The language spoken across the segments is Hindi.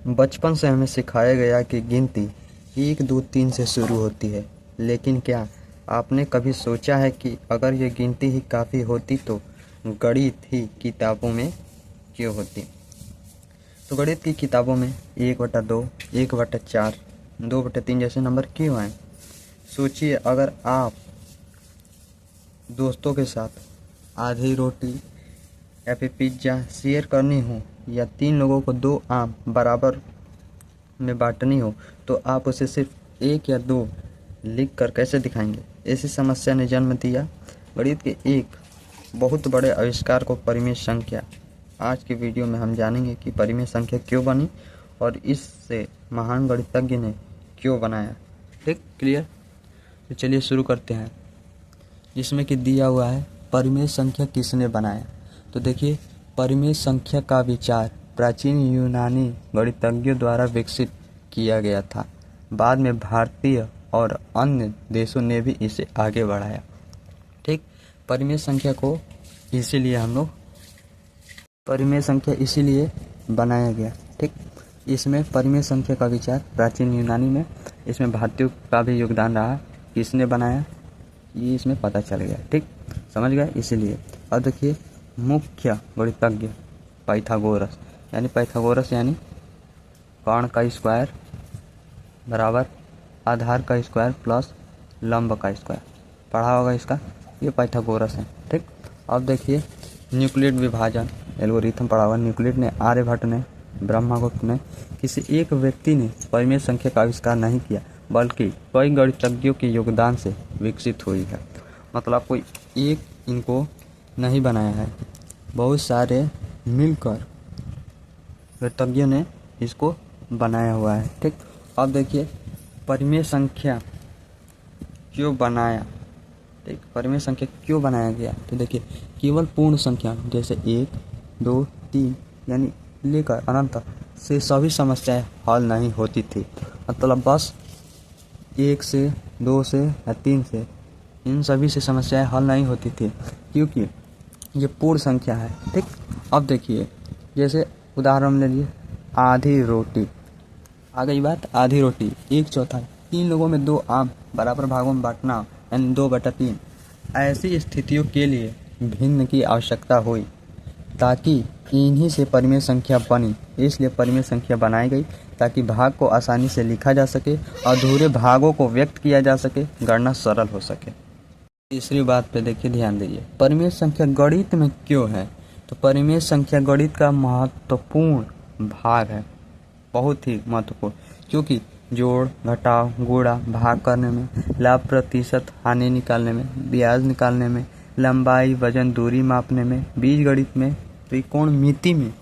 बचपन से हमें सिखाया गया कि गिनती 1 2 3 से शुरू होती है, लेकिन क्या आपने कभी सोचा है कि अगर ये गिनती ही काफ़ी होती तो गणित ही किताबों में क्यों होती? तो गणित की किताबों में 1/2, 1/4, 2/3 जैसे नंबर क्यों आए? सोचिए, अगर आप दोस्तों के साथ आधी रोटी या फिर पिज्ज़ा शेयर करनी हो, या 3 लोगों को 2 आम बराबर में बांटनी हो, तो आप उसे सिर्फ 1 या 2 लिख कर कैसे दिखाएंगे? इसी समस्या ने जन्म दिया गणित के एक बहुत बड़े आविष्कार को, परिमेय संख्या। आज की वीडियो में हम जानेंगे कि परिमेय संख्या क्यों बनी और इससे महान गणितज्ञ ने क्यों बनाया। ठीक, क्लियर? तो चलिए शुरू करते हैं, जिसमें कि दिया हुआ है परिमेय संख्या किसने बनाया। तो देखिए, परिमेय संख्या का विचार प्राचीन यूनानी गणितज्ञों द्वारा विकसित किया गया था। बाद में भारतीय और अन्य देशों ने भी इसे आगे बढ़ाया। ठीक, परिमेय संख्या को इसीलिए बनाया गया। ठीक, इसमें परिमेय संख्या का विचार प्राचीन यूनानी में, इसमें भारतीयों का भी योगदान रहा। किसने बनाया ये इसमें पता चल गया। ठीक, समझ गए? इसीलिए अब देखिए, मुख्य गणितज्ञ पाइथागोरस यानी कर्ण का स्क्वायर बराबर आधार का स्क्वायर प्लस लंब का स्क्वायर, पढ़ा होगा इसका, ये पाइथागोरस है। ठीक, अब देखिए, न्यूक्लिड विभाजन एल्गोरिथम पढ़ा हुआ। न्यूक्लिड ने, आर्यभट्ट ने, ब्रह्मगुप्त ने, किसी एक व्यक्ति ने परिमेय संख्या का आविष्कार नहीं किया, बल्कि कई गणितज्ञों के योगदान से विकसित हुई है। मतलब कोई एक इनको नहीं बनाया है, बहुत सारे मिलकर गणितज्ञों ने इसको बनाया हुआ है। ठीक, अब देखिए, परिमेय संख्या क्यों बनाया? ठीक, परिमेय संख्या क्यों बनाया गया? तो देखिए, केवल पूर्ण संख्या जैसे 1 2 3 यानी लेकर अनंत से सभी समस्याएं हल नहीं होती थी। मतलब बस 1 से 2 से या 3 से इन सभी से समस्याएं हल नहीं होती थी, क्योंकि ये पूर्ण संख्या है। ठीक, अब देखिए, जैसे उदाहरण ले लिए, आधी रोटी, आ गई बात, आधी रोटी 1/4, 3 लोगों में 2 आम बराबर भागों में बांटना यानी 2/3। ऐसी स्थितियों के लिए भिन्न की आवश्यकता हुई ताकि इन्हीं से परिमेय संख्या बनी। इसलिए परिमेय संख्या बनाई गई ताकि भाग को आसानी से लिखा जा सके, अधूरे भागों को व्यक्त किया जा सके, गणना सरल हो सके। तीसरी बात पे देखिए, ध्यान दीजिए, परिमेय संख्या गणित में क्यों है? तो परिमेय संख्या गणित का महत्वपूर्ण भाग है, बहुत ही महत्वपूर्ण, क्योंकि जोड़, घटाव, गुणा, भाग करने में, लाभ, प्रतिशत, हानि निकालने में, ब्याज निकालने में, लंबाई, वजन, दूरी मापने में, बीजगणित में, त्रिकोणमिति में,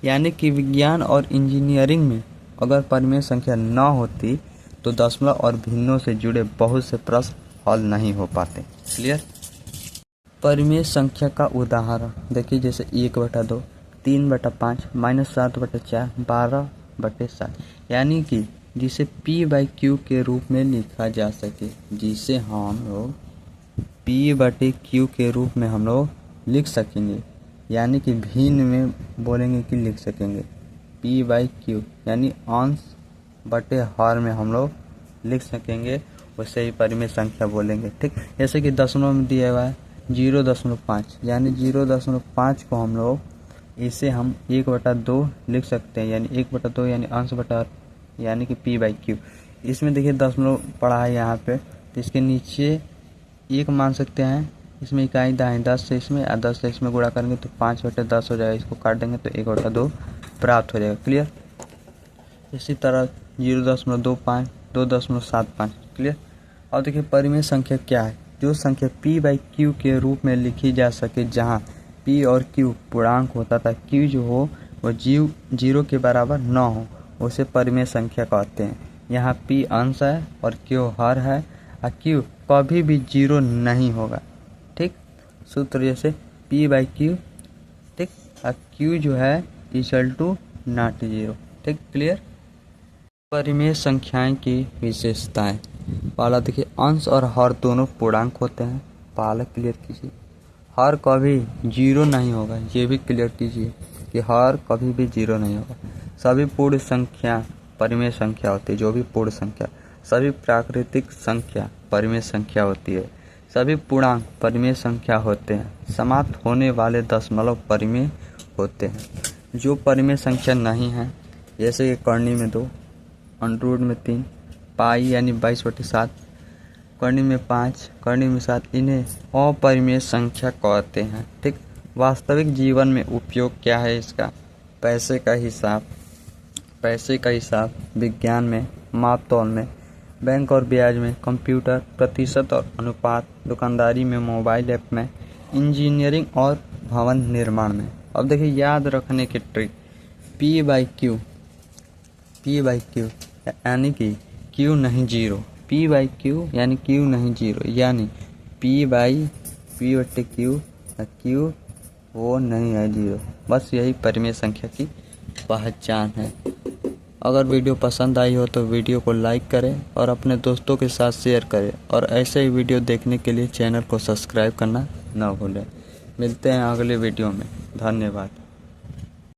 यानी कि विज्ञान और इंजीनियरिंग में अगर परिमेय संख्या न होती तो दशमलव और भिन्नों से जुड़े बहुत से प्रश्न हल नहीं हो पाते। क्लियर? परिमेय संख्या का उदाहरण देखिए, जैसे 1/2, 3/5, -7/4, 12/7, यानी कि जिसे P/Q के रूप में लिखा जा सके, जिसे हम लोग P/Q के रूप में हम लोग लिख सकेंगे, यानी कि भिन्न में बोलेंगे कि लिख सकेंगे। P/Q यानी अंश बटे हर में हम लोग लिख सकेंगे, उसे ही परिमेय संख्या बोलेंगे। ठीक, जैसे कि दशमलव में दिया हुआ है 0.5, यानी 0.5 को हम लोग इसे हम 1/2 लिख सकते हैं, यानी 1/2 यानी अंश बटा यानी कि P/Q। इसमें देखिए दशमलव पड़ा है यहाँ पे, तो इसके नीचे 1 मान सकते हैं। इसमें इकाई दाएं 10 से इसमें, 10 से इसमें गुणा करेंगे तो 5/10 हो जाएगा। इसको काट देंगे तो 1/2 प्राप्त हो जाएगा। क्लियर? इसी तरह 0.25, 2.75। क्लियर? और देखिए, परिमेय संख्या क्या है? जो संख्या P/Q के रूप में लिखी जा सके, जहाँ P और Q पूर्णांक होता था, Q जो हो वो 0 के बराबर न हो, उसे परिमेय संख्या कहते हैं। यहाँ P अंश है और Q हर है, और Q कभी भी 0 नहीं होगा। ठीक, सूत्र जैसे P/Q, ठीक, और Q जो है = ≠0। ठीक, क्लियर? परिमेय संख्याएं की विशेषताएं। पहला देखिए, अंश और हर दोनों पूर्णांक होते हैं। पहला क्लियर कीजिए, हर कभी 0 नहीं होगा, ये भी क्लियर कीजिए कि हर कभी भी 0 नहीं होगा। सभी पूर्ण संख्या परिमेय संख्या होती है, जो भी पूर्ण संख्या। सभी प्राकृतिक संख्या परिमेय संख्या होती है। सभी पूर्णांक परिमेय संख्या होते हैं। समाप्त होने वाले दशमलव परिमेय होते हैं। जो परिमेय संख्या नहीं है, जैसे कि करनी में 2, अंडर में 3, पाई यानी 22/7, करनी में 5, करनी में 7, इन्हें अपरिमेय संख्या कहते हैं। ठीक। वास्तविक जीवन में उपयोग क्या है इसका? पैसे का हिसाब, विज्ञान में, माप तौल में, बैंक और ब्याज में, कंप्यूटर, प्रतिशत और अनुपात, दुकानदारी में, मोबाइल ऐप में, इंजीनियरिंग और भवन निर्माण में। अब देखिए याद रखने की ट्रिक, P/Q यानी कि Q नहीं 0, P/Q यानी Q नहीं 0, यानी P/Q Q वो नहीं है 0। बस यही परिमेय संख्या की पहचान है। अगर वीडियो पसंद आई हो तो वीडियो को लाइक करें और अपने दोस्तों के साथ शेयर करें, और ऐसे ही वीडियो देखने के लिए चैनल को सब्सक्राइब करना न भूलें। मिलते हैं अगले वीडियो में। धन्यवाद।